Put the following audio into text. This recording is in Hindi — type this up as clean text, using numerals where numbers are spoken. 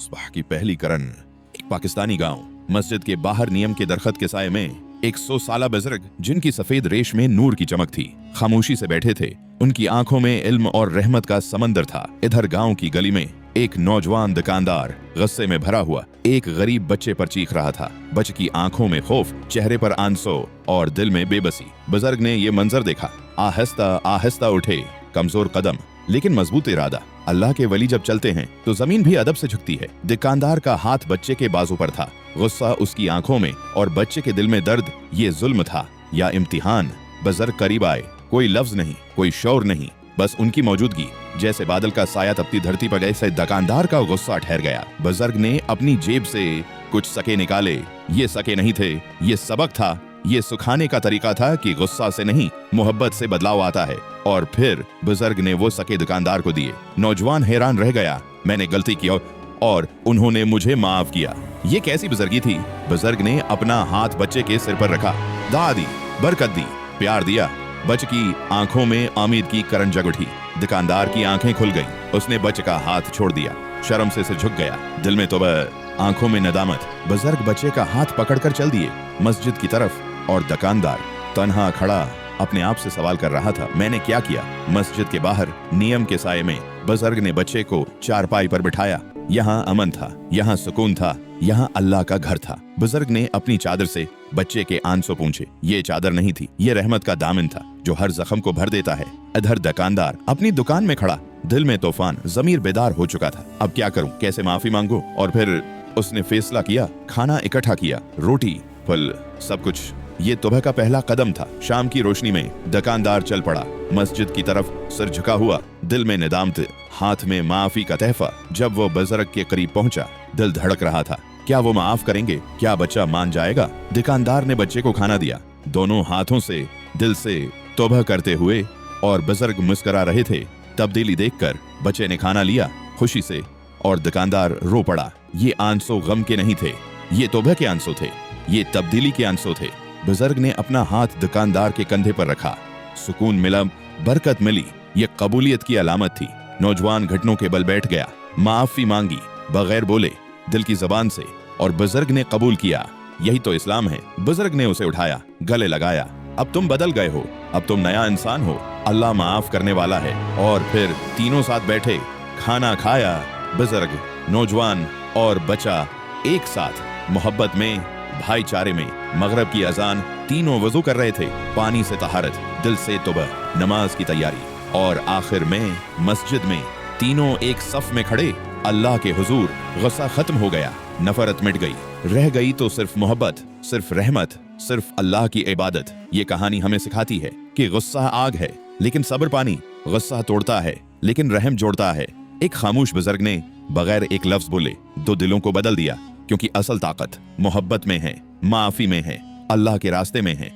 सुबह की पहली करन एक पाकिस्तानी गांव, मस्जिद के बाहर नीम के दरख्त के साए में 100 साला बुजुर्ग जिनकी सफेद रेश में नूर की चमक थी, खामोशी से बैठे थे। उनकी आंखों में इल्म और रहमत का समंदर था। इधर गांव की गली में एक नौजवान दुकानदार गुस्से में भरा हुआ एक गरीब बच्चे पर चीख रहा था। बच्चे की आंखों में खौफ, चेहरे पर आंसू और दिल में बेबसी। बुजुर्ग ने ये मंजर देखा। आहिस्ता आहिस्ता उठे, कमजोर कदम लेकिन मजबूत इरादा। अल्लाह के वली जब चलते हैं तो जमीन भी अदब से झुकती है। दुकानदार का हाथ बच्चे के बाजू पर था, गुस्सा उसकी आंखों में और बच्चे के दिल में दर्द। ये जुल्म था या इम्तिहान? बुजुर्ग करीब आए। कोई लफ्ज नहीं, कोई शौर नहीं, बस उनकी मौजूदगी। जैसे बादल का साया तपती धरती पर, जैसे दुकानदार का गुस्सा ठहर गया। बुजुर्ग ने अपनी जेब से कुछ सके निकाले। ये सके नहीं थे, ये सबक था। ये सुखाने का तरीका था कि गुस्सा से नहीं, मोहब्बत से बदलाव आता है। और फिर बुजुर्ग ने वो सके दुकानदार को दिए। नौजवान हैरान रह गया। मैंने गलती की और उन्होंने मुझे माफ किया। ये कैसी बुजुर्गी थी? बुजुर्ग ने अपना हाथ बच्चे के सिर पर रखा। दुआ दी, बरकत दी, प्यार दिया। बच्चे की आंखों में उम्मीद की करन जग उठी। दुकानदार की आंखें खुल गईं। उसने बच्चे का हाथ छोड़ दिया, शर्म से झुक गया। दिल में तौबा, आंखों में नदामत। बुजुर्ग बच्चे का हाथ पकड़कर चल दिए मस्जिद की तरफ। और दुकानदार तन्हा खड़ा अपने आप से सवाल कर रहा था, मैंने क्या किया? मस्जिद के बाहर नियम के साये में बुजुर्ग ने बच्चे को चारपाई पर बिठाया। यहाँ अमन था, यहाँ सुकून था, यहाँ अल्लाह का घर था। बुजुर्ग ने अपनी चादर से बच्चे के आंसू पूंछे। ये चादर नहीं थी, ये रहमत का दामन था जो हर जख्म को भर देता है। इधर दुकानदार अपनी दुकान में खड़ा, दिल में तूफान, ज़मीर बेदार हो चुका था। अब क्या करूं, कैसे माफी मांगू? और फिर उसने फैसला किया। खाना इकट्ठा किया, रोटी, फल, सब कुछ। ये सुबह का पहला कदम था। शाम की रोशनी में दुकानदार चल पड़ा, मस्जिद की तरफ सिर झुका हुआ, दिल में निदामत, हाथ में माफी का तहफा। जब वो बुजुर्ग के करीब पहुंचा, दिल धड़क रहा था। क्या वो माफ करेंगे? क्या बच्चा मान जाएगा? दुकानदार ने बच्चे को खाना दिया, दोनों हाथों से, दिल से तौबा करते हुए। और बुजुर्ग मुस्कुरा रहे थे। तब्दीली देखकर बच्चे ने खाना लिया खुशी से और दुकानदार रो पड़ा। ये आंसू गम के नहीं थे, ये तौबा के आंसू थे, ये तब्दीली के आंसू थे। बुजुर्ग ने अपना हाथ दुकानदार के कंधे पर रखा। सुकून मिला, बरकत मिली। ये कबूलियत की अलामत थी। नौजवान घुटनों के बल बैठ गया, माफी मांगी बगैर बोले, दिल की जबान से। और बुजुर्ग ने कबूल किया। यही तो इस्लाम है। बुजुर्ग ने उसे उठाया, गले लगाया। अब तुम बदल गए हो, अब तुम नया इंसान हो। अल्लाह माफ करने वाला है। और फिर तीनों साथ बैठे, खाना खाया। बुजुर्ग, नौजवान और बच्चा एक साथ, मोहब्बत में, भाईचारे में। मगरिब की अजान, तीनों वजू कर रहे थे, पानी से तहारत, दिल से तौबा, नमाज की तैयारी। और आखिर में मस्जिद में तीनों एक सफ में खड़े, अल्लाह के हुजूर। गुस्सा खत्म हो गया, नफरत मिट गई, रह गई तो सिर्फ मोहब्बत, सिर्फ रहमत, सिर्फ अल्लाह की इबादत। ये कहानी हमें सिखाती है कि गुस्सा आग है लेकिन सब्र पानी। गुस्सा तोड़ता है लेकिन रहम जोड़ता है। एक खामोश बुजुर्ग ने बगैर एक लफ्ज बोले 2 दिलों को बदल दिया। क्योंकि असल ताकत मोहब्बत में है, माफी में है, अल्लाह के रास्ते में है।